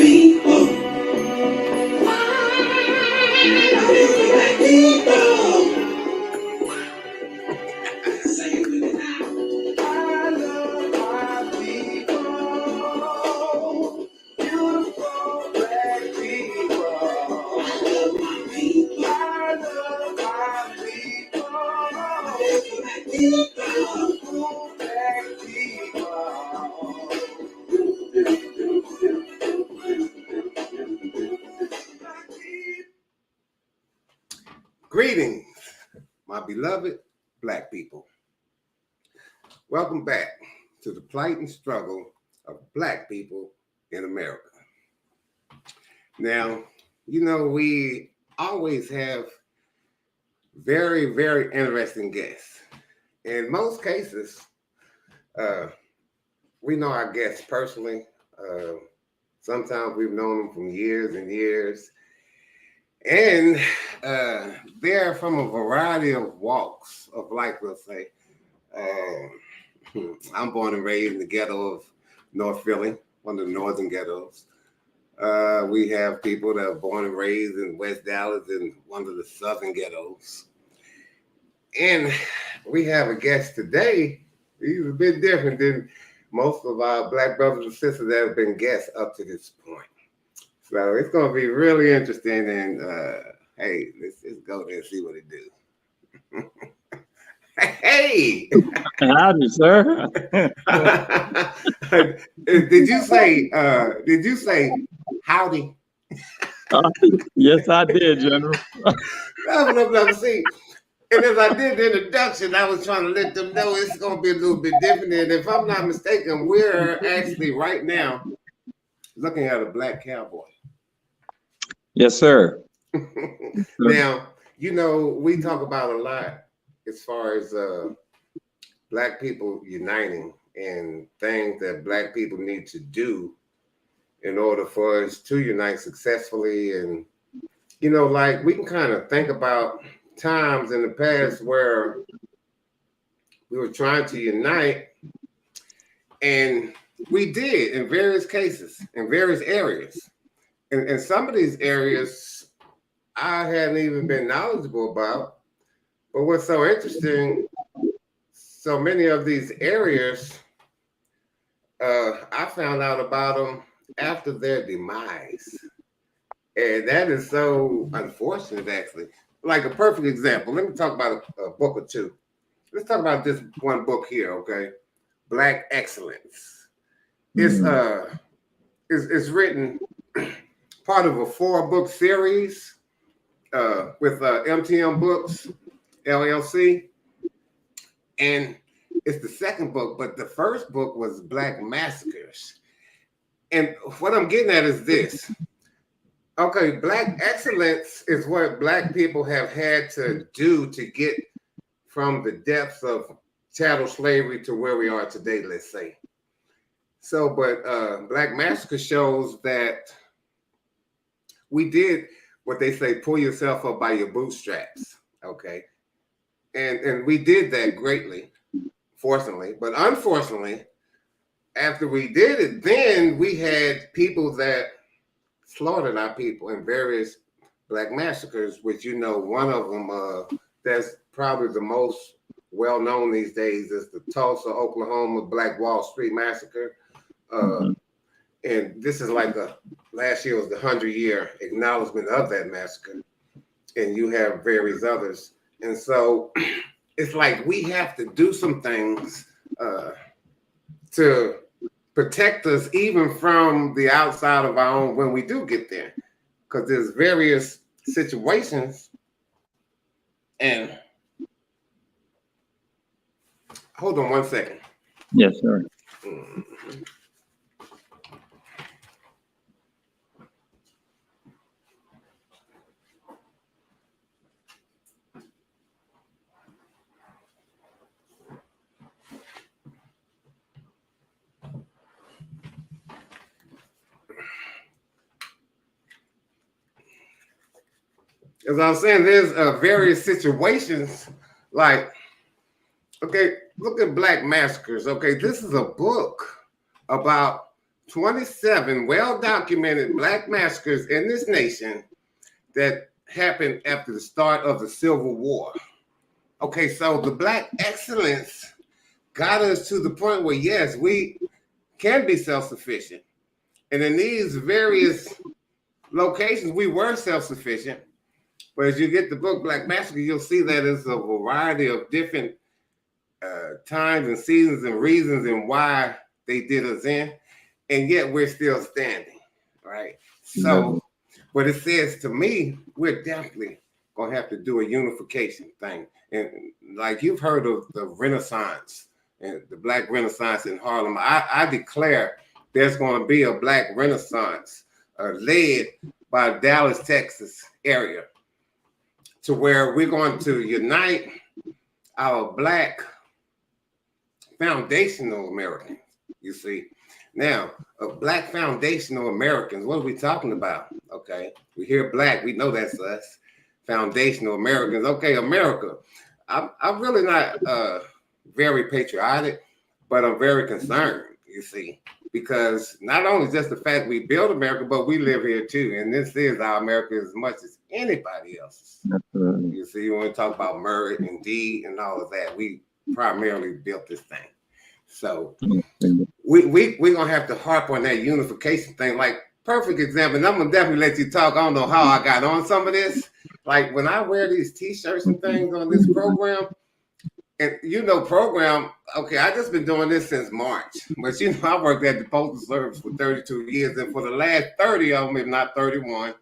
people. Black people. Say it with me now. I love my people. Beautiful black people. I love my people. I love my people. Beautiful black people. Greetings, my beloved Black people. Welcome back to the plight and struggle of Black people in America. Now, you know, we always have very, very interesting guests. In most cases, we know our guests personally. Sometimes we've known them from years and years. And they're from a variety of walks of life, let's say. I'm born and raised in the ghetto of North Philly, one of the northern ghettos. We have people that are born and raised in West Dallas in one of the southern ghettos. And we have a guest today. He's a bit different than most of our Black brothers and sisters that have been guests up to this point. So it's going to be really interesting. And hey, let's go there and see what it do. Hey! Howdy, sir. Did you say howdy? Yes, I did, General. No, see. And as I did the introduction, I was trying to let them know it's going to be a little bit different. And if I'm not mistaken, we're actually right now looking at a black cowboy. Yes, sir. Now, you know, we talk about a lot as far as Black people uniting and things that Black people need to do in order for us to unite successfully. And, you know, like we can kind of think about times in the past where we were trying to unite, and we did in various cases, in various areas. And some of these areas I hadn't even been knowledgeable about. But what's so interesting, so many of these areas, I found out about them after their demise. And that is so unfortunate, actually. Like a perfect example, let me talk about a book or two. Let's talk about this one book here, okay? Black Excellence. It's written part of a 4-book series with MTM Books, LLC. And it's the second book, but the first book was Black Massacres. And what I'm getting at is this. Okay, Black excellence is what Black people have had to do to get from the depths of chattel slavery to where we are today, let's say. So, but Black Massacre shows that we did what they say, pull yourself up by your bootstraps, okay? And we did that greatly, fortunately. But unfortunately, after we did it, then we had people that slaughtered our people in various Black massacres, which, you know, one of them that's probably the most well-known these days is the Tulsa, Oklahoma Black Wall Street Massacre. And this is like last year was the 100-year acknowledgement of that massacre. And you have various others. And so it's like we have to do some things to protect us even from the outside of our own when we do get there. Because there's various situations. And hold on one second. Yes, sir. As I was saying, there's various situations like, okay, look at Black Massacres. Okay, this is a book about 27 well-documented Black massacres in this nation that happened after the start of the Civil War. Okay, so the Black excellence got us to the point where, yes, we can be self-sufficient. And in these various locations, we were self-sufficient. But as you get the book Black Massacre, you'll see that it's a variety of different times and seasons and reasons and why they did us in. And yet we're still standing, right? So what it says to me, we're definitely going to have to do a unification thing. And like you've heard of the Renaissance and the Black Renaissance in Harlem, I declare there's going to be a Black Renaissance led by Dallas, Texas area, to where we're going to unite our Black foundational Americans, you see. Now, Black foundational Americans, what are we talking about? Okay, we hear Black, we know that's us. Foundational Americans. Okay, America. I'm really not very patriotic, but I'm very concerned, you see, because not only just the fact we build America, but we live here too. And this is our America as much as anybody else's. You see, you want to talk about merit and deed and all of that. We primarily built this thing. So we're going to have to harp on that unification thing. Like, perfect example, and I'm going to definitely let you talk. I don't know how I got on some of this. Like, when I wear these T-shirts and things on this program, and program, okay, I just been doing this since March. But, I worked at the Postal Service for 32 years. And for the last 30 of them, if not 31,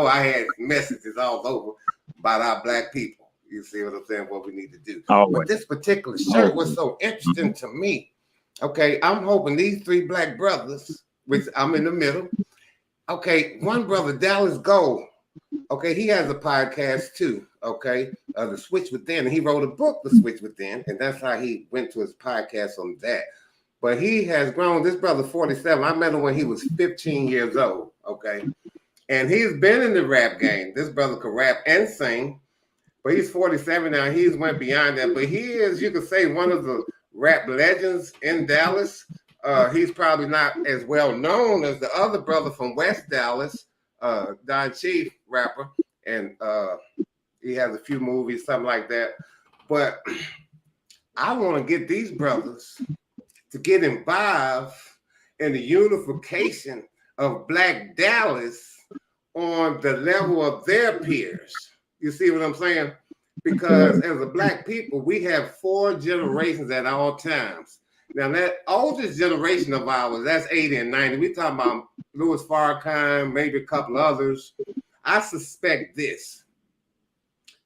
I had messages all over about our Black people. You see what I'm saying? What we need to do. But this particular shirt was so interesting to me. Okay, I'm hoping these three Black brothers, which I'm in the middle. Okay, one brother, Dallas Gold. Okay, he has a podcast too. Okay, The Switch Within. And he wrote a book, The Switch Within, and that's how he went to his podcast on that. But he has grown. This brother, 47. I met him when he was 15 years old. Okay, and he's been in the rap game. This brother could rap and sing. But he's 47 now. He's went beyond that. But he is, you could say, one of the rap legends in Dallas. He's probably not as well known as the other brother from West Dallas, Don Chief rapper. And he has a few movies, something like that. But I want to get these brothers to get involved in the unification of Black Dallas on the level of their peers. You see what I'm saying? Because as a Black people, we have 4 generations at all times. Now, that oldest generation of ours, that's 80 and 90. We're talking about Louis Farrakhan, maybe a couple others. I suspect this.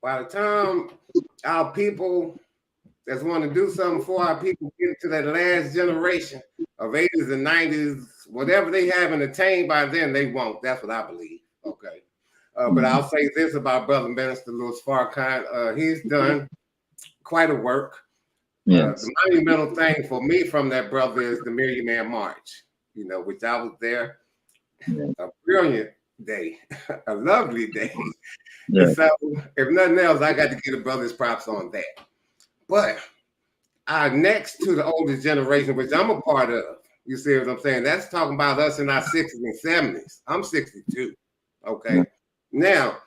By the time our people that's want to do something for our people get to that last generation of 80s and 90s, whatever they haven't attained by then, they won't. That's what I believe. Okay. But I'll say this about Brother Minister Louis Farrakhan. He's done quite a work. Yes. The monumental thing for me from that brother is the Million Man March, which I was there. A brilliant day, a lovely day. Yeah. So, if nothing else, I got to give the brothers props on that. But next to the oldest generation, which I'm a part of, you see what I'm saying? That's talking about us in our 60s and 70s. I'm 62. Okay. Yeah. Now,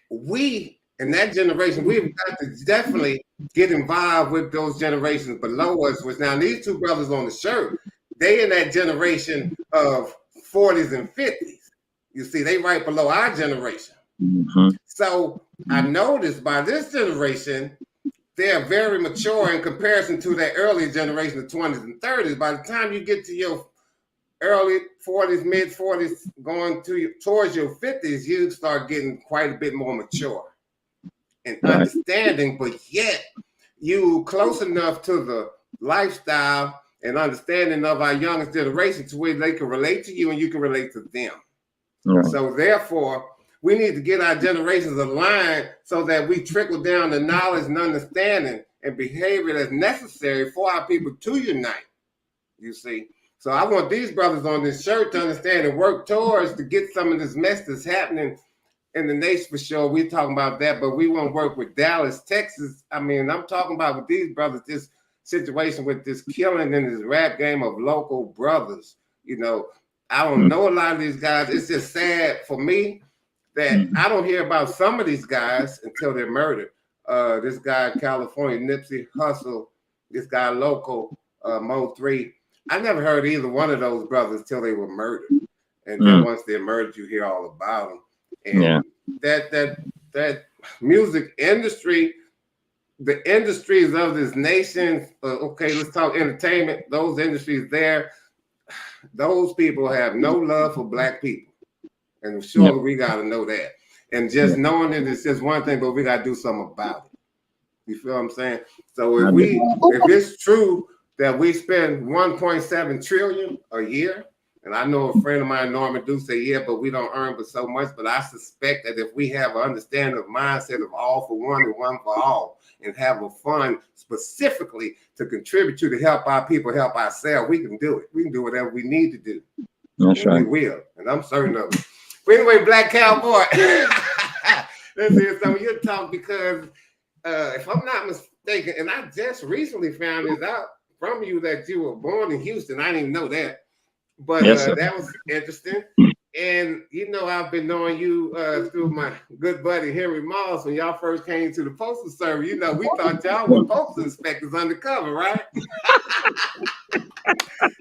we in that generation, we've got to definitely get involved with those generations below us. Which now these two brothers on the shirt, they in that generation of 40s and 50s. You see, they right below our generation. Mm-hmm. So I noticed by this generation, they're very mature in comparison to that early generation of 20s and 30s. By the time you get to your early 40s, mid 40s, going towards your 50s, you start getting quite a bit more mature and understanding, but yet you close enough to the lifestyle and understanding of our youngest generation to where they can relate to you and you can relate to them. Right. So therefore, we need to get our generations aligned so that we trickle down the knowledge and understanding and behavior that's necessary for our people to unite, you see. So I want these brothers on this shirt to understand and work towards to get some of this mess that's happening in the nation for sure. We're talking about that, but we want to work with Dallas, Texas. I mean, I'm talking about with these brothers, this situation with this killing in this rap game of local brothers You know, I don't know a lot of these guys. It's just sad for me that I don't hear about some of these guys until they're murdered. This guy, California, Nipsey Hussle, this guy, local, Mo 3. I never heard either one of those brothers till they were murdered. And then once they're murdered, you hear all about them. And that music industry, the industries of this nation, okay, let's talk entertainment, those industries there, those people have no love for Black people. And surely we got to know that. And just knowing it is just one thing, but we got to do something about it. You feel what I'm saying? So if it's true that we spend 1.7 trillion a year, and I know a friend of mine, Norman, do say, yeah, but we don't earn but so much. But I suspect that if we have an understanding of mindset of all for one and one for all, and have a fund specifically to contribute to help our people, help ourselves, we can do it. We can do whatever we need to do. That's right. We will, and I'm certain of it. But anyway, Black Cowboy, let's hear some of your talk because if I'm not mistaken, and I just recently found this out from you that you were born in Houston. I didn't even know that. But that was interesting. And, you know, I've been knowing you through my good buddy, Henry Moss, when y'all first came to the Postal Service. You know, we thought y'all were postal inspectors undercover, right?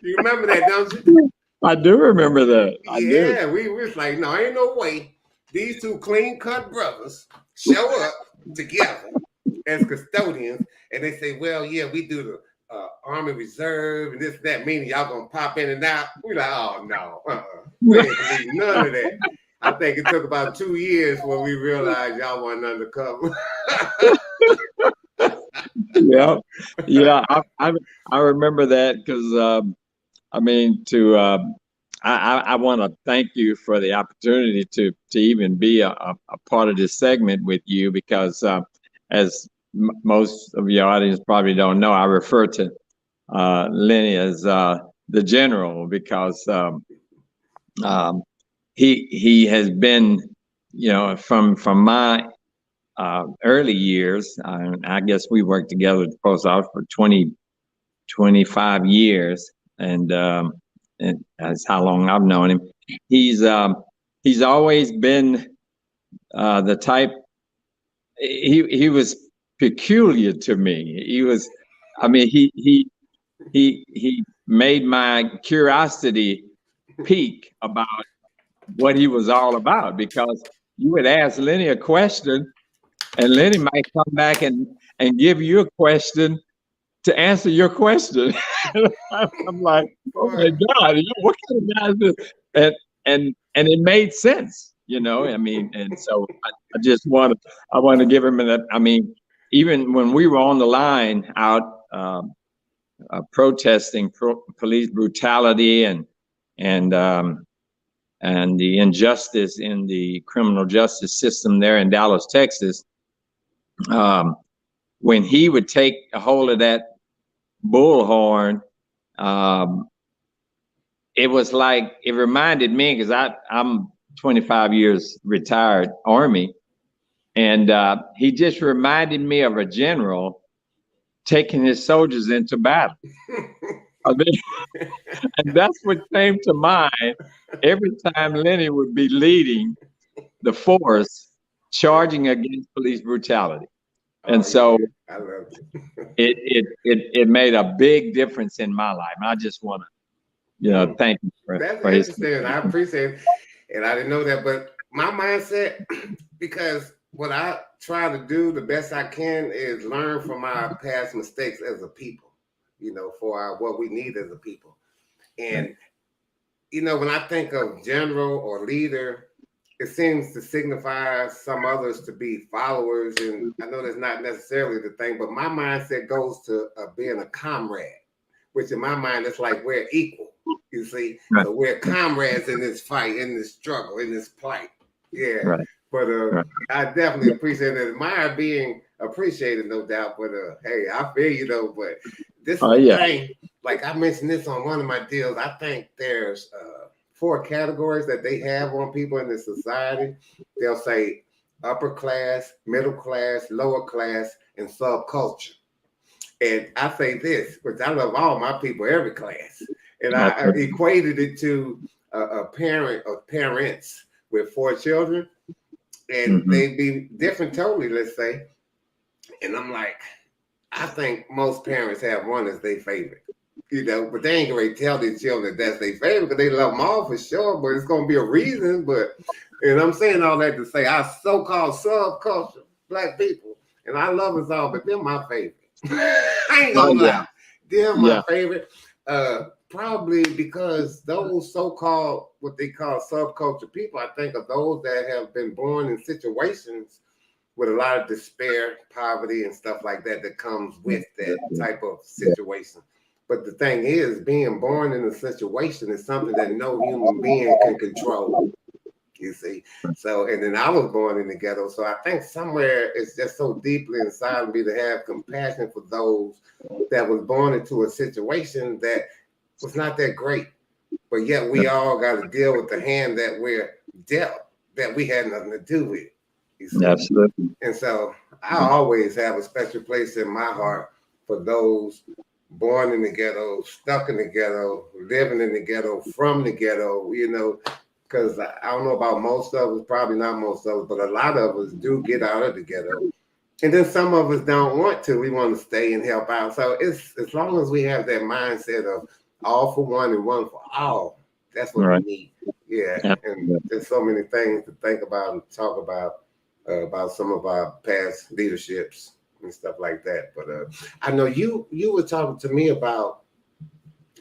You remember that, don't you? I do remember that. Yeah, we was like, no, ain't no way these two clean-cut brothers show up together as custodians, and they say, well, yeah, we do the Army Reserve and this and that, meaning y'all gonna pop in and out. We're like, oh no, we ain't believe none of that. I think it took about 2 years when we realized y'all weren't undercover. I remember that because I want to thank you for the opportunity to even be a part of this segment with you because as most of your audience probably don't know, I refer to Lenny as the general because he has been, you know, from my early years. I guess we worked together at the post office for 25 years, and that's how long I've known him. He's always been the type. He was peculiar to me. He was, I mean, he made my curiosity peak about what he was all about because you would ask Lenny a question and Lenny might come back and give you a question to answer your question. I'm like, oh my God, what kind of guy is this? And it made sense, you know. I mean, and so I want to give him even when we were on the line out protesting police brutality and the injustice in the criminal justice system there in Dallas, Texas, when he would take a hold of that bullhorn, it was like, it reminded me, because I'm 25 years retired Army, and he just reminded me of a general taking his soldiers into battle. I mean, and that's what came to mind every time Lenny would be leading the force charging against police brutality. And so I love it. it made a big difference in my life. And I just want to, you know, thank you for his. Interesting. I appreciate it. And I didn't know that, but my mindset, because what I try to do the best I can is learn from our past mistakes as a people, you know, for what we need as a people. And, you know, when I think of general or leader, it seems to signify some others to be followers. And I know that's not necessarily the thing, but my mindset goes to being a comrade, which in my mind, it's like we're equal, you see? Right. So we're comrades in this fight, in this struggle, in this plight. Yeah. Right. But I definitely appreciate and admire being appreciated, no doubt. But hey, I feel you though. But this thing, like I mentioned this on one of my deals, I think there's 4 categories that they have on people in the society. They'll say upper class, middle class, lower class, and subculture. And I say this, which I love all my people, every class. And I equated it to a parent or parents with 4 children, and they'd be different totally, let's say. And I'm like, I think most parents have one as their favorite, but they ain't gonna tell their children that that's their favorite because they love them all for sure, but it's gonna be a reason. But, and I'm saying all that to say our so-called subculture, Black people, and I love us all, but they're my favorite. I ain't gonna lie. They're my favorite. Probably because those so-called, what they call subculture people, I think are those that have been born in situations with a lot of despair, poverty, and stuff like that that comes with that type of situation. But the thing is, being born in a situation is something that no human being can control. You see, so, and then I was born in the ghetto, so I think somewhere it's just so deeply inside of me to have compassion for those that was born into a situation that was not that great, but yet we all got to deal with the hand that we're dealt, that we had nothing to do with. You see? Absolutely. And so I always have a special place in my heart for those born in the ghetto, stuck in the ghetto, living in the ghetto, from the ghetto, because I don't know about most of us, probably not most of us, but a lot of us do get out of the ghetto. And then some of us don't want to. We want to stay and help out. So it's as long as we have that mindset of all for one and one for all, that's what we need. Yeah. And there's so many things to think about and talk about some of our past leaderships and stuff like that. But I know you were talking to me about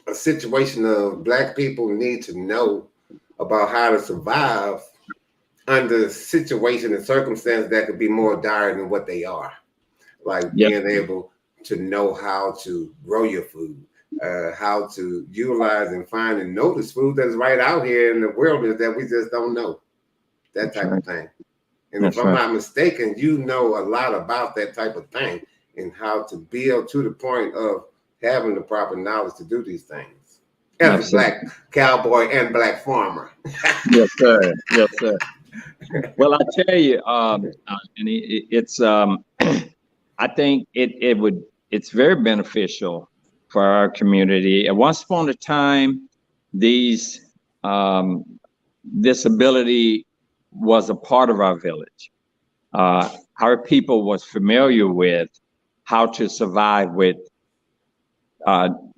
a situation of Black people need to know about how to survive under situation and circumstances that could be more dire than what they are. Like being able to know how to grow your food, how to utilize and find and notice food that's right out here in the wilderness that we just don't know. That type of thing. And if I'm not mistaken, you know a lot about that type of thing and how to build to the point of having the proper knowledge to do these things. As a Black cowboy and Black farmer. Yes, sir. Yes, sir. Well, I tell you, and it's I think it's very beneficial for our community. And once upon a time, this ability was a part of our village. Our people was familiar with how to survive with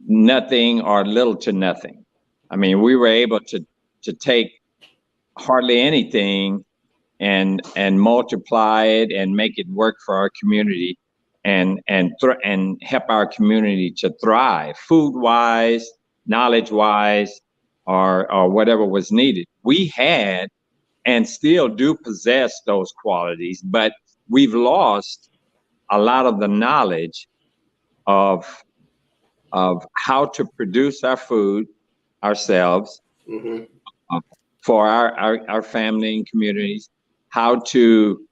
nothing or little to nothing. I mean, we were able to take hardly anything and multiply it and make it work for our community and help our community to thrive, food wise, knowledge wise, or whatever was needed. We had and still do possess those qualities, but we've lost a lot of the knowledge of how to produce our food ourselves for our family and communities, how to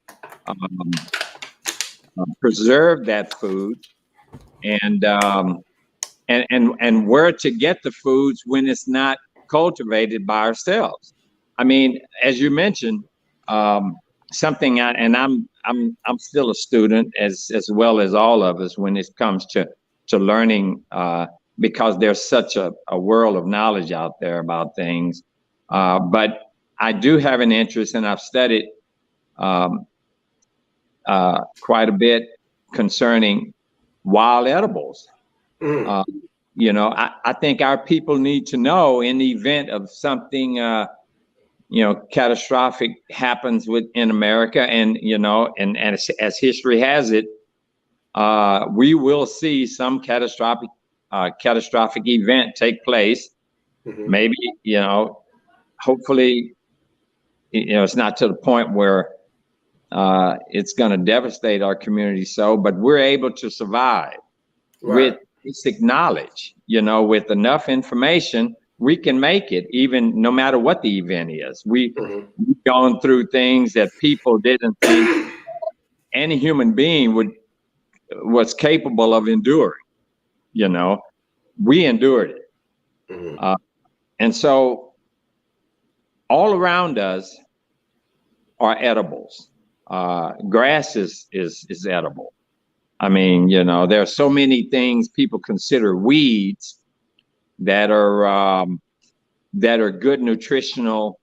preserve that food, and where to get the foods when it's not cultivated by ourselves. I mean, as you mentioned, something, and I'm still a student as well as all of us when it comes to learning, because there's such a world of knowledge out there about things. But I do have an interest, and I've studied quite a bit concerning wild edibles. I think our people need to know, in the event of something catastrophic happens in America, and as history has it, we will see some catastrophic event take place. Maybe, hopefully, it's not to the point where it's going to devastate our community. But we're able to survive with basic knowledge, with enough information. We can make it, even no matter what the event is. We've gone through things that people didn't think any human being was capable of enduring. We endured it. And so all around us are edibles. Grass is edible. I mean, there are so many things people consider weeds that are good nutritional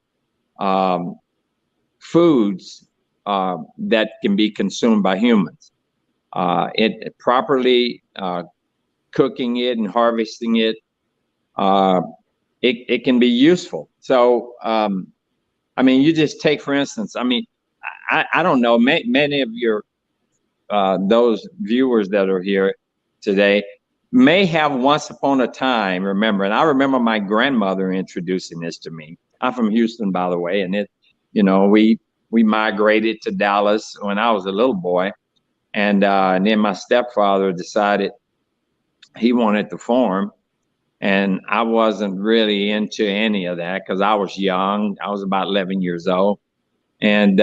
foods that can be consumed by humans. It properly cooking it and harvesting it, it can be useful. So, I mean, you just take, for instance, I mean, I don't know, many of your those viewers that are here today may have once upon a time, remember, and I remember my grandmother introducing this to me. I'm from Houston, by the way, and we migrated to Dallas when I was a little boy, and then my stepfather decided he wanted to farm, and I wasn't really into any of that because I was young. I was about 11 years old, and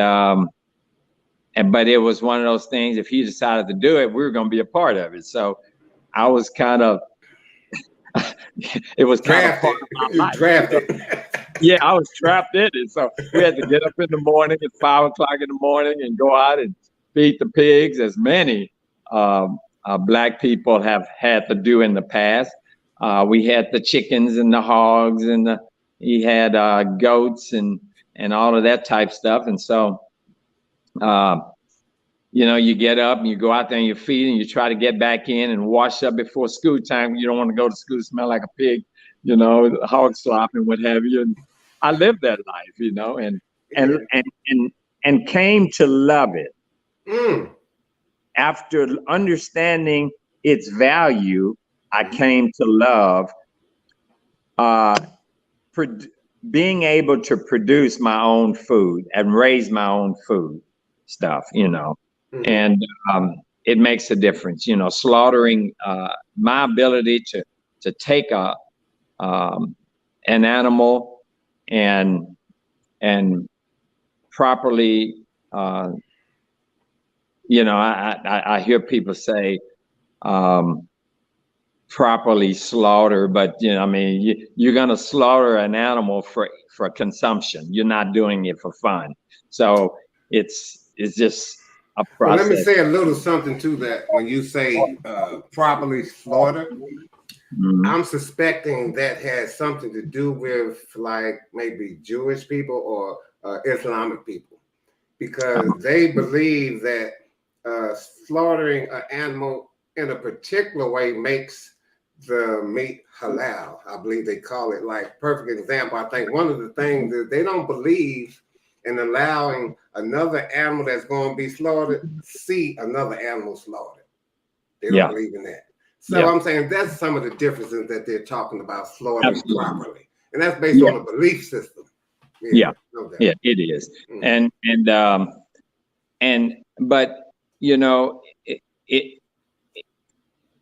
but it was one of those things. If he decided to do it, we were going to be a part of it. So I was kind of, it was kind of part of my life. Drafted. Yeah, I was trapped in it. So we had to get up in the morning at 5 o'clock in the morning and go out and feed the pigs, as many Black people have had to do in the past. We had the chickens and the hogs, and he had goats and all of that type stuff. And so, you get up and you go out there and you feed and you try to get back in and wash up before school time. You don't want to go to school smell like a pig, hog slop and what have you. And I lived that life, and came to love it. After understanding its value, I came to love being able to produce my own food and raise my own food stuff, and it makes a difference, slaughtering, my ability to take an animal and properly, I hear people say properly slaughter, but you're going to slaughter an animal for consumption. You're not doing it for fun. So it's just a process. Well, let me say a little something to that. When you say properly slaughter, I'm suspecting that has something to do with like maybe Jewish people or Islamic people, because they believe that slaughtering an animal in a particular way makes the meat halal. I believe they call it. Like, perfect example, I think one of the things that they don't believe in allowing another animal that's going to be slaughtered see another animal slaughtered. They don't believe in that. So I'm saying that's some of the differences that they're talking about slaughtering properly, and that's based on a belief system. Yeah, it is. But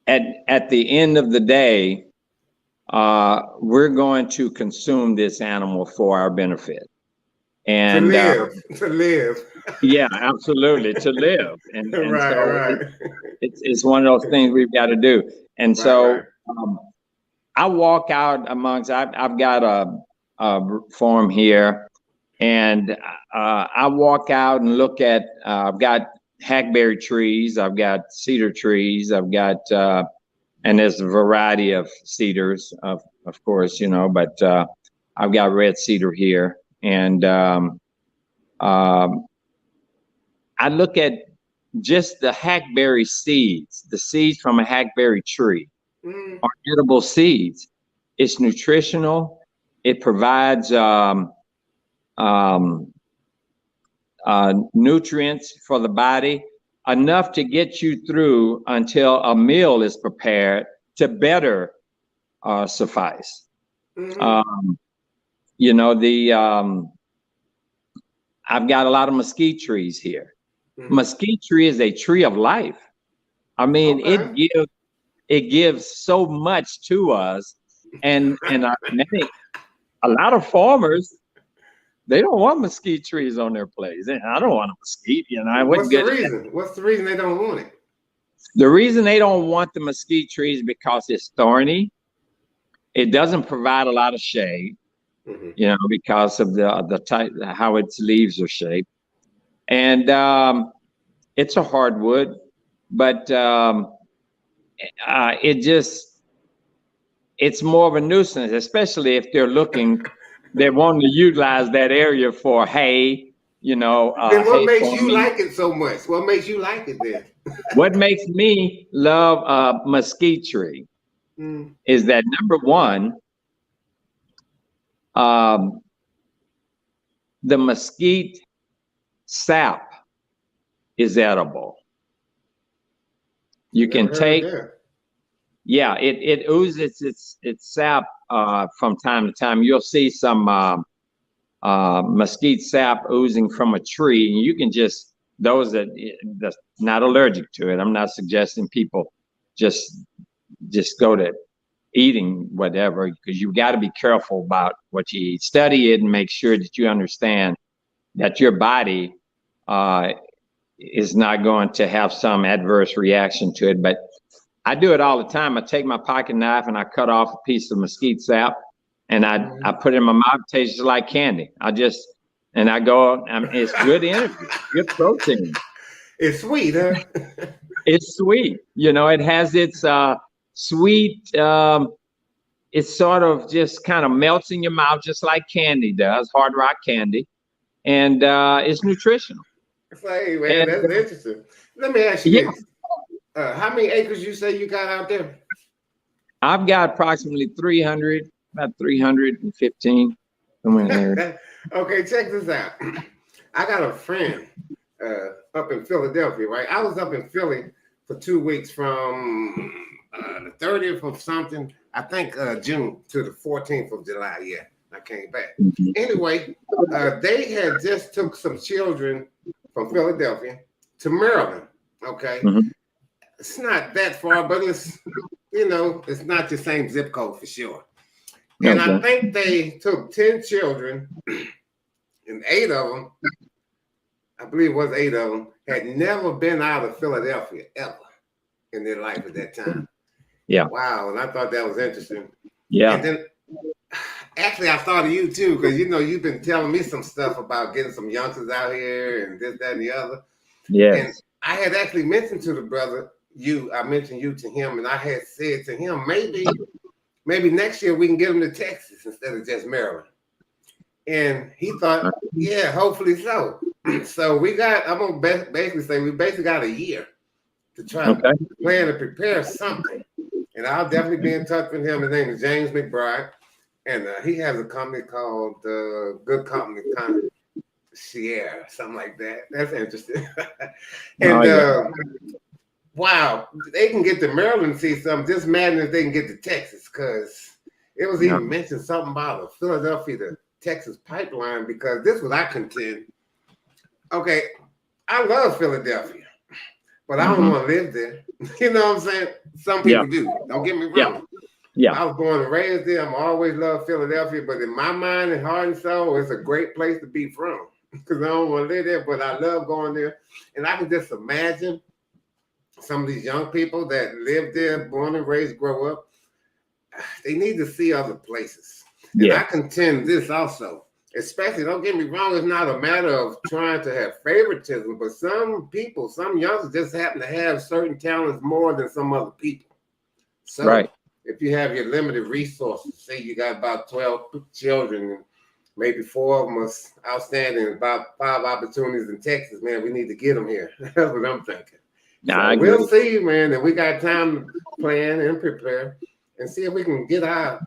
at the end of the day, we're going to consume this animal for our benefit. And to live. Yeah, absolutely, to live. And right. It's one of those things we've got to do. And so I walk out amongst, I've got a farm here, and I walk out and look at, I've got hackberry trees, I've got cedar trees, I've got, and there's a variety of cedars, of course, but I've got red cedar here. And I look at just the hackberry seeds, the seeds from a hackberry tree are edible seeds. It's nutritional. It provides nutrients for the body, enough to get you through until a meal is prepared to better suffice. I've got a lot of mesquite trees here. Mesquite tree is a tree of life. I mean, it gives so much to us, and a lot of farmers, they don't want mesquite trees on their place. I don't want a mesquite. What's the reason? What's the reason they don't want it? The reason they don't want the mesquite trees is because it's thorny. It doesn't provide a lot of shade, because of the type, how its leaves are shaped. And it's a hardwood, but it just, it's more of a nuisance, especially if they're wanting to utilize that area for hay, Then what hay makes you farming. like it so much? What makes you like it then? What makes me love a mesquite tree is that, number one, the mesquite sap is edible. You can take, yeah, it oozes its sap from time to time. You'll see some mesquite sap oozing from a tree, and you can those that's not allergic to it. I'm not suggesting people just go to eating whatever, because you got to be careful about what you eat. Study it and make sure that you understand that your body is not going to have some adverse reaction to it. But I do it all the time. I take my pocket knife and I cut off a piece of mesquite sap, and I put it in my mouth. It tastes just like candy. I go, it's good energy, good protein. It's sweet, huh? It's sweet. It has its sweet, it sort of just kind of melts in your mouth just like candy does, hard rock candy. And it's nutritional. Hey, man, that's interesting. Let me ask you this. How many acres you say you got out there? I've got approximately 300, about 315. Somewhere there. Okay, check this out. I got a friend up in Philadelphia, right? I was up in Philly for 2 weeks from the 30th of something, I think June, to the 14th of July. Yeah, I came back. Anyway, they had just took some children from Philadelphia to Maryland. Okay. It's not that far, but it's, it's not the same zip code for sure. And I think they took 10 children, and 8 of them, I believe it was 8 of them, had never been out of Philadelphia ever in their life at that time. Yeah. Wow. And I thought that was interesting. Yeah. And then actually I thought of you too, because you've been telling me some stuff about getting some youngsters out here and this, that, and the other. Yes. And I had actually mentioned to the brother, I mentioned you to him, and I had said to him, maybe next year we can get them to Texas instead of just Maryland. And he thought, yeah, hopefully so. So I'm going to basically say we basically got a year to try to plan and prepare something. And I'll definitely be in touch with him. His name is James McBride. And he has a company called Good Company Sierra, something like that. That's interesting. And wow, they can get to Maryland and see something. Just imagine if they can get to Texas, because it was even mentioned something about a Philadelphia to Texas pipeline, because this was I contend. Okay, I love Philadelphia, but I don't want to live there. You know what I'm saying? Some people do. Don't get me wrong. Yeah. I was born and raised there. I'm always loved Philadelphia, but in my mind and heart and soul, it's a great place to be from, because I don't want to live there, but I love going there. And I can just imagine some of these young people that live there, born and raised, grow up, they need to see other places. And I contend this also, especially, don't get me wrong, it's not a matter of trying to have favoritism, but some people, some youngsters just happen to have certain talents more than some other people. So if you have your limited resources, say you got about 12 children, and maybe 4 of them are outstanding, about 5 opportunities in Texas, man, we need to get them here. That's what I'm thinking. So we'll see, man, and we got time to plan and prepare and see if we can get our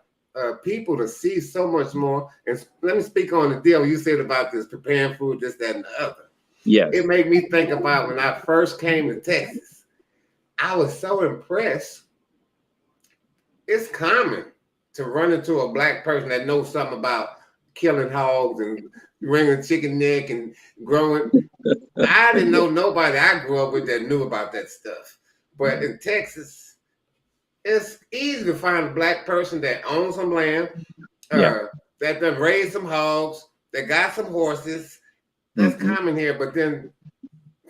people to see so much more. And let me speak on the deal you said about this preparing food, this, that, and the other. Yeah, it made me think about when I first came to Texas. I was so impressed. It's common to run into a black person that knows something about killing hogs and wringing chicken neck and growing. I didn't know nobody I grew up with that knew about that stuff. But in Texas, it's easy to find a black person that owns some land, that done raised some hogs, that got some horses. That's common here. But then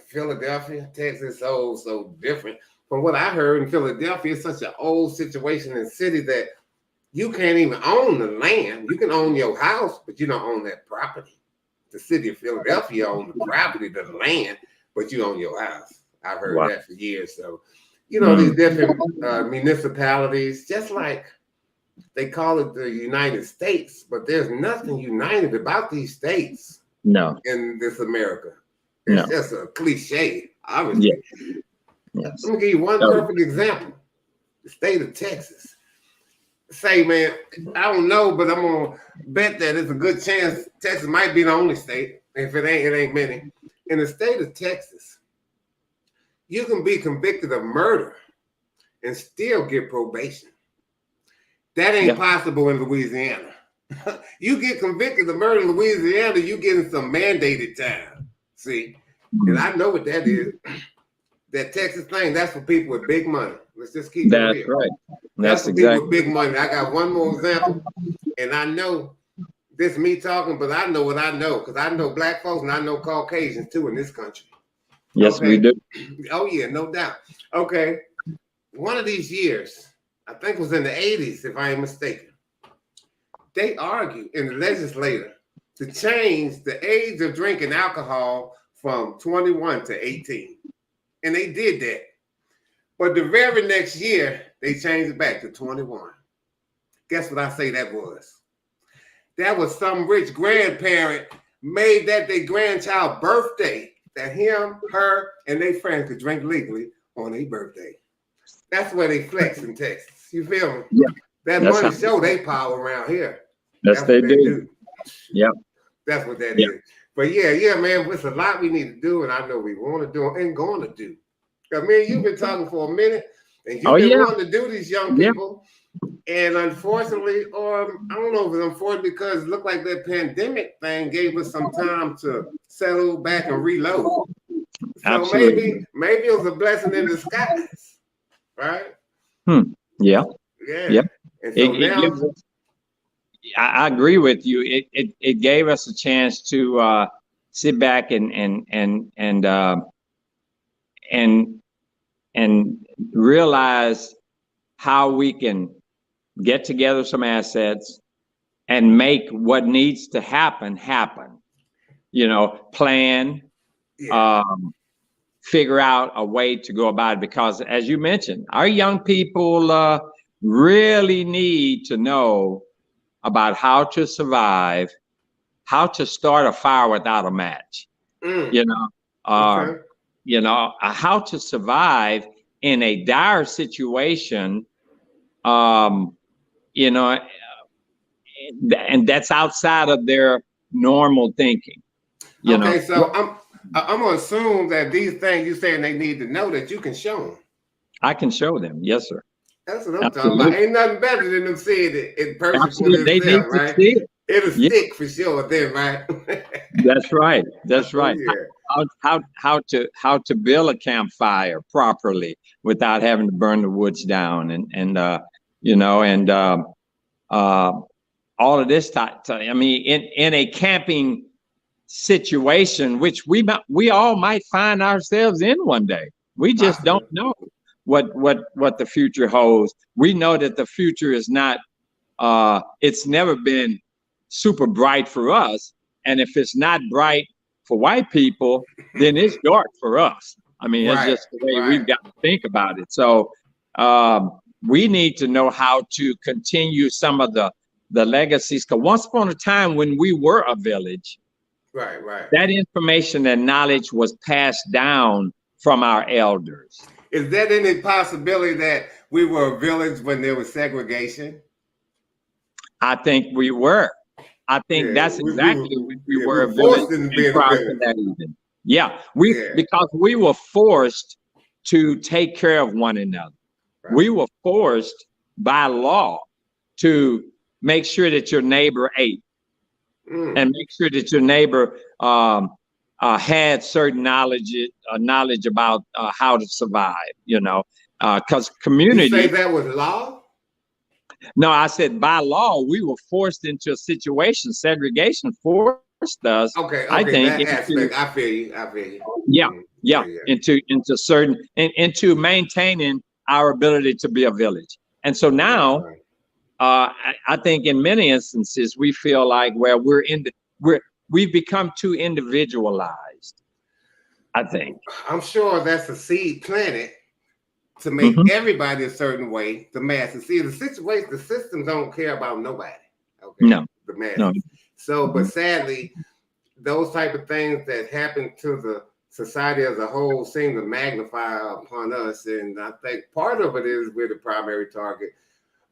Philadelphia, Texas, so different. From what I heard in Philadelphia, it's such an old situation in the city that you can't even own the land. You can own your house, but you don't own that property. The city of Philadelphia owns the property, the land, but you own your house. I've heard that for years. So, these different municipalities, just like they call it the United States, but there's nothing united about these states No. in this America. No. It's just a cliche, obviously. Yes. Let me give you one perfect example. The state of Texas. Say, man, I don't know, but I'm gonna bet that it's a good chance Texas might be the only state. If it ain't many. In the state of Texas, you can be convicted of murder and still get probation. That ain't possible in Louisiana. You get convicted of murder in Louisiana, you getting some mandated time. See, and I know what that is. That Texas thing, that's for people with big money. Let's just keep it real. That's right. That's for exactly. people with big money. I got one more example, and I know this is me talking, but I know what I know because I know black folks and I know Caucasians too in this country. Yes, we do. Oh yeah, no doubt. Okay, one of these years, I think it was in the 80s, if I ain't mistaken, they argued in the legislature to change the age of drinking alcohol from 21 to 18. And they did that. But the very next year, they changed it back to 21. Guess what I say that was? That was some rich grandparent made that their grandchild's birthday, that him, her, and their friends could drink legally on their birthday. That's where they flex in Texas. You feel me? Yeah. That money show they power around here. That's they do. Yeah. That's what that is. But yeah, man, it's a lot we need to do, and I know we want to do and going to do. Because, man, you've been talking for a minute, and you've been wanting to do these young people. And unfortunately, or I don't know if it's unfortunate because it looked like that pandemic thing gave us some time to settle back and reload. So maybe it was a blessing in disguise, right? Yeah. Yeah. And so now, I agree with you. It gave us a chance to sit back and realize how we can get together some assets and make what needs to happen. You know, plan, figure out a way to go about it. Because as you mentioned, our young people really need to know about how to survive, how to start a fire without a match, you know, how to survive in a dire situation, you know, and that's outside of their normal thinking. You know? So I'm gonna assume that these things you're saying they need to know that you can show them. I can show them, yes, sir. That's what I'm talking about. Ain't nothing better than them seeing it in person for themselves, right? It'll stick for sure then, right? That's right. That's right. How to build a campfire properly without having to burn the woods down, and you know, and all of this type. I mean, in a camping situation, which we all might find ourselves in one day. We just don't know what the future holds. We know that the future is not. It's never been super bright for us, and if it's not bright for white people, then it's dark for us. I mean, it's just the way we've got to think about it. So we need to know how to continue some of the legacies. Because once upon a time, when we were a village, that information and knowledge was passed down from our elders. Is there any possibility that we were a village when there was segregation? I think we were. I think that's exactly when we were a village. Because we were forced to take care of one another. We were forced by law to make sure that your neighbor ate and make sure that your neighbor had certain knowledge about how to survive, you know, because community. You say that was law? No, I said by law, we were forced into a situation. Segregation forced us. Okay, I think that aspect, I feel you. Yeah. Into certain, into maintaining our ability to be a village. And so now, I think in many instances, we feel like we've become too individualized. I think. I'm sure that's a seed planted to make everybody a certain way, the masses. See, the situation, the system don't care about nobody. Okay. No. The masses. No. So, but sadly, those type of things that happen to the society as a whole seem to magnify upon us. And I think part of it is we're the primary target.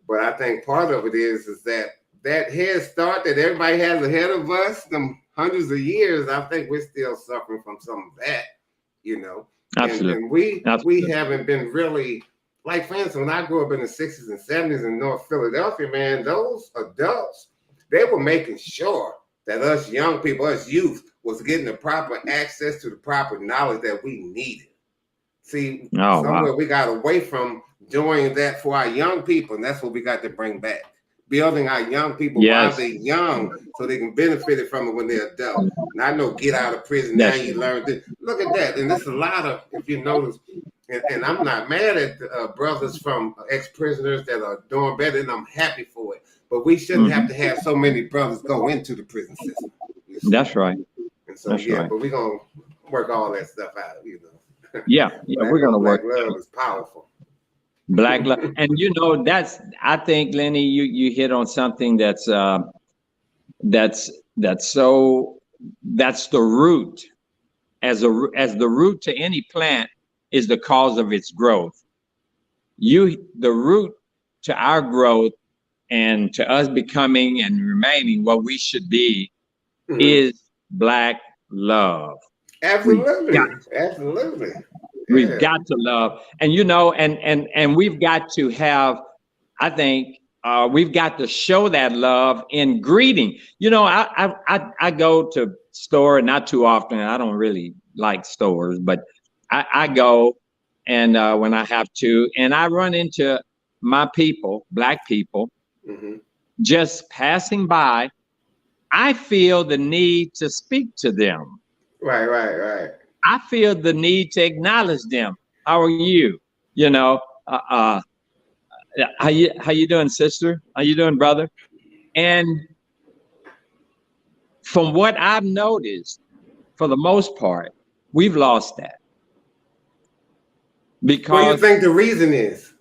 But I think part of it is that head start that everybody has ahead of us, them hundreds of years, I think we're still suffering from some of that, you know. Absolutely. And we haven't been really, like, for instance, when I grew up in the 60s and 70s in North Philadelphia, man, those adults, they were making sure that us young people, us youth, was getting the proper access to the proper knowledge that we needed. See, somewhere we got away from doing that for our young people, and that's what we got to bring back. Building our young people while they're young so they can benefit from it when they're adult. And I know get out of prison, now you learn this. Look at that. And there's a lot of, if you notice, and I'm not mad at brothers from ex-prisoners that are doing better, and I'm happy for it. But we shouldn't have to have so many brothers go into the prison system. That's right. And so, but we're going to work all that stuff out, you know. Yeah, we're going to work. Love is powerful. Black love. And, you know, I think, Lenny, you hit on something that's the root. As the root to any plant is the cause of its growth. The root to our growth and to us becoming and remaining what we should be is Black love. Absolutely. Absolutely. We've got to love, and you know, and we've got to have, I think, we've got to show that love in greeting. You know, I go to store not too often. I don't really like stores, but I go, and when I have to, and I run into my people, Black people, just passing by. I feel the need to speak to them. Right. I feel the need to acknowledge them. How are you? You know, how you doing, sister? How you doing, brother? And from what I've noticed, for the most part, we've lost that. Because what do you think the reason is?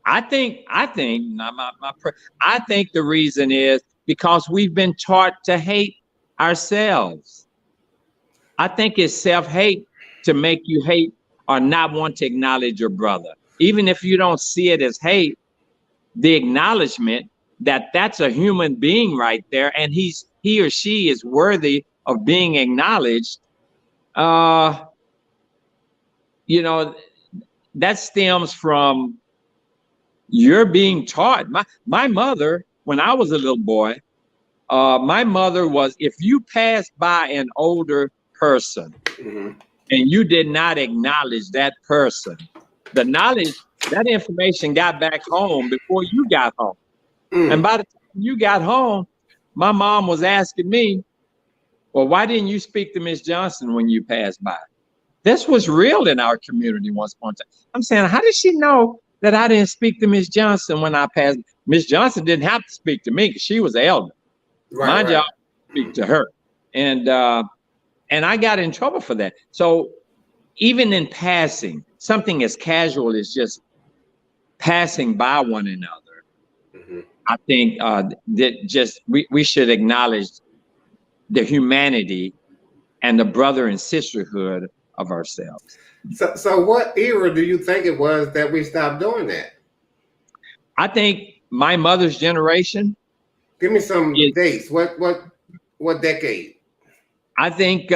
I think the reason is because we've been taught to hate ourselves. I think it's self-hate to make you hate or not want to acknowledge your brother. Even if you don't see it as hate, the acknowledgement that that's a human being right there, and he or she is worthy of being acknowledged. You know, that stems from you're being taught. My mother, when I was a little boy, my mother was, if you passed by an older person and you did not acknowledge that person, the knowledge, that information got back home before you got home. And by the time you got home, my mom was asking me, well, why didn't you speak to Miss Johnson when you passed by? This was real in our community once upon a time. I'm saying, how did she know that I didn't speak to Miss Johnson when I passed? Miss Johnson didn't have to speak to me because she was the elder. My job was to speak to her. And I got in trouble for that. So even in passing, something as casual as just passing by one another, I think that just we should acknowledge the humanity and the brother and sisterhood of ourselves. So what era do you think it was that we stopped doing that? I think my mother's generation. Give me some dates. What decade? I think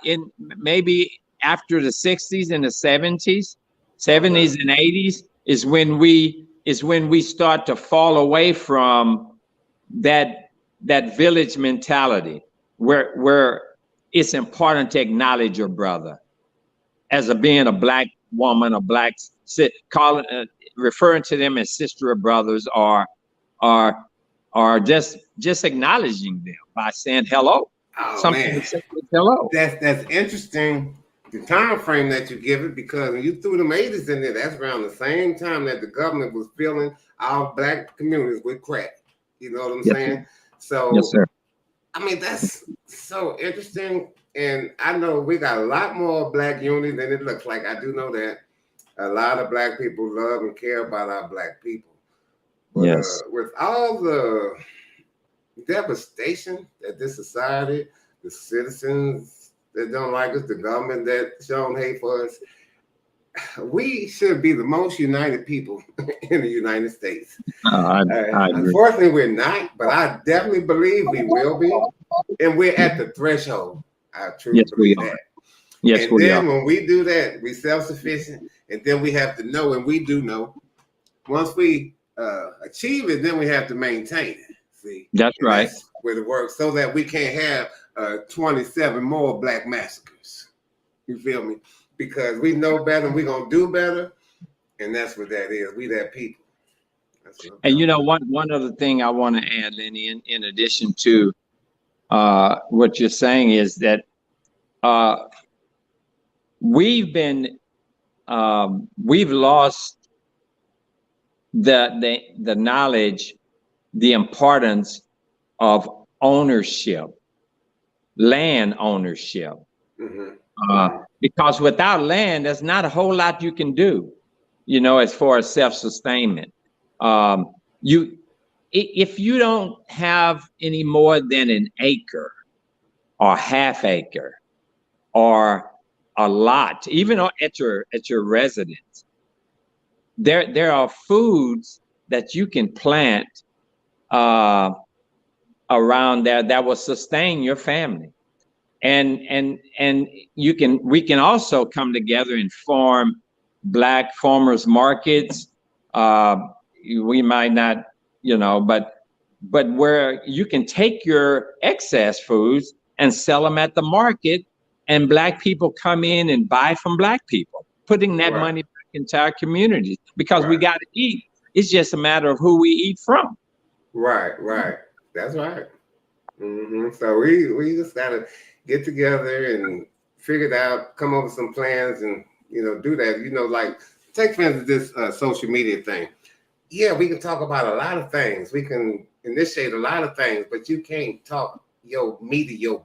in maybe after the 60s and the 70s and 80s is when we start to fall away from that village mentality where it's important to acknowledge your brother as being a Black woman, a Black, referring to them as sister or brothers, or just acknowledging them by saying hello. Oh, man. Hello. That's interesting, the time frame that you give it, because when you threw them 80s in there, that's around the same time that the government was filling our Black communities with crack. You know what I'm saying? So, yes, sir. I mean, that's so interesting. And I know we got a lot more Black unity than it looks like. I do know that. A lot of black people love and care about our black people. But Yes. with all the devastation that this society, the citizens that don't like us, the government that shown hate for us, we should be the most united people in the United States. I agree. Unfortunately, we're not, but I definitely believe we will be. And we're at the threshold. I truly Yes, we believe are. that. Yes, And we then are. when we do that, we self-sufficient. And then we have to know, and we do know, once we achieve it, then we have to maintain it. See, That's and right. that's where it works, so that we can't have 27 more black massacres. You feel me? Because we know better, and we're gonna do better, and that's what that is. We that people. That's what I'm And you know, talking one other thing I want to add, Lenny, in addition to what you're saying, is that we've lost the knowledge, the importance of ownership, land ownership. Because without land, there's not a whole lot you can do, you know, as far as self-sustainment. If you don't have any more than an acre or half acre or a lot, even at your residence, there are foods that you can plant around there that will sustain your family. And we can also come together and form Black farmers markets. We might not, you know, but where you can take your excess foods and sell them at the market, and Black people come in and buy from Black people, putting that money back into our communities, because we got to eat. It's just a matter of who we eat from. Right. That's right. So we just gotta get together and figure it out, come up with some plans, and do that. Like take for instance this social media thing. Yeah, we can talk about a lot of things. We can initiate a lot of things, but you can't talk your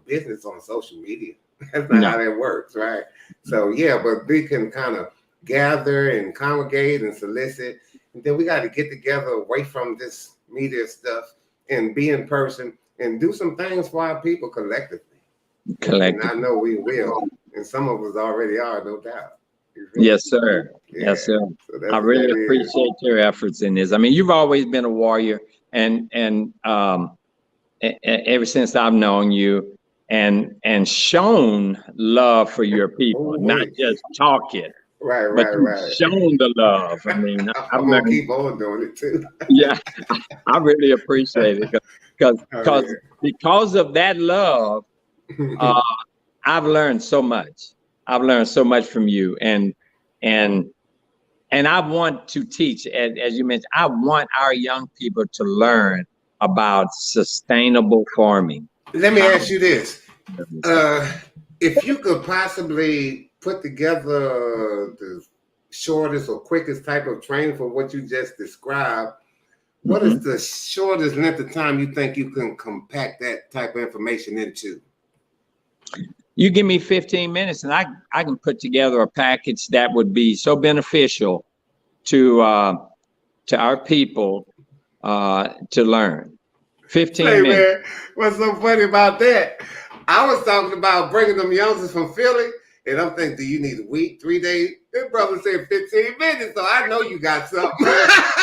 business on social media. That's not how that works, right? So yeah, but we can kind of gather and congregate and solicit, and then we got to get together away from this media stuff and be in person and do some things for our people collectively. And I know we will, and some of us already are, no doubt. Yes, sir. Yeah. Yes, sir. So I really appreciate your efforts in this. I mean, you've always been a warrior, and ever since I've known you, and shown love for your people, not just talk it. Right. Shown the love. I mean, I'm gonna keep on doing it too. Yeah, I really appreciate it because of that love, I've learned so much. I've learned so much from you, and I want to teach, as you mentioned, I want our young people to learn about sustainable farming. Let me ask you this: if you could possibly put together the shortest or quickest type of training for what you just described, what is the shortest length of time you think you can compact that type of information into? You give me 15 minutes and I can put together a package that would be so beneficial to our people to learn. 15 minutes. Man, what's so funny about that? I was talking about bringing them youngsters from Philly, and I'm thinking, do you need a week, 3 days? This brother said 15 minutes, so I know you got something. I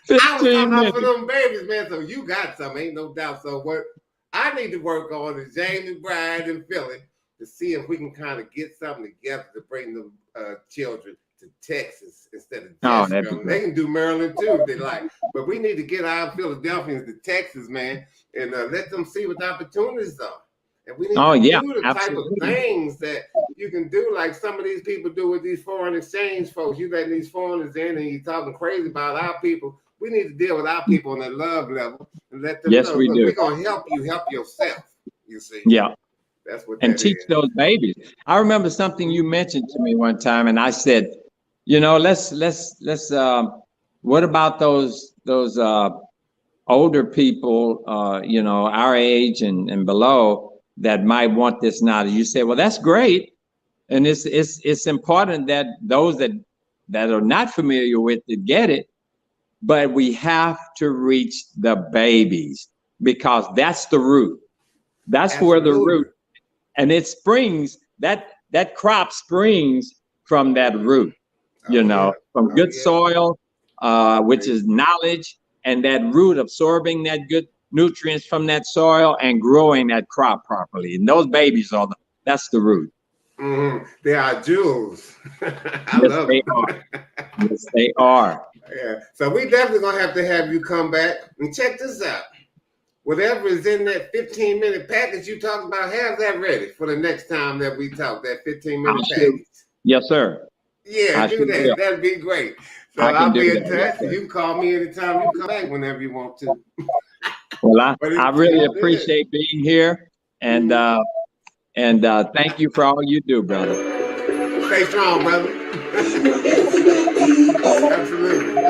was talking about for them babies, man, so you got something, ain't no doubt. So what I need to work on is James and Brian in Philly to see if we can kind of get something together to bring them children to Texas instead of Maryland. They can do Maryland too if they like, but we need to get our Philadelphians to Texas, man, and let them see what the opportunities are. And we need to do the type of things that you can do, like some of these people do with these foreign exchange folks. You letting these foreigners in and you talking crazy about our people. We need to deal with our people on that love level and let them know, we do. We're going to help you help yourself, you see. Yeah. That's what and teach those babies. I remember something you mentioned to me one time, and I said, let's what about those older people, our age and below that might want this knowledge? You say, well, that's great, And it's important that those that are not familiar with it get it, but we have to reach the babies because that's the root. That's where the Absolutely. root, and it springs, that crop springs from that root, you know, from good soil, which is knowledge, and that root absorbing that good nutrients from that soil and growing that crop properly. And those babies that's the root. They are jewels. I Yes, love they them. are. Yes, they are. Yeah. So we definitely gonna have to have you come back and check this out. Whatever is in that 15-minute package you talked about, have that ready for the next time that we talk. That 15-minute package. Yes, sir. Yeah, do that. Will. That'd be great. So I'll be in that. touch. Yes, you can call me anytime. You can come back whenever you want to. Well, I really appreciate being here, and thank you for all you do, brother. Stay strong, brother. Absolutely.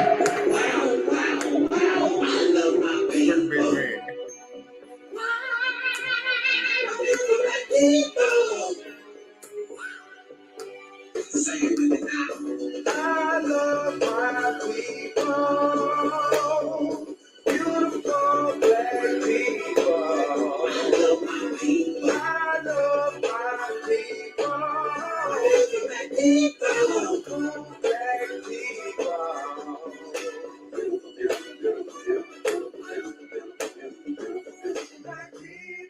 I love my people.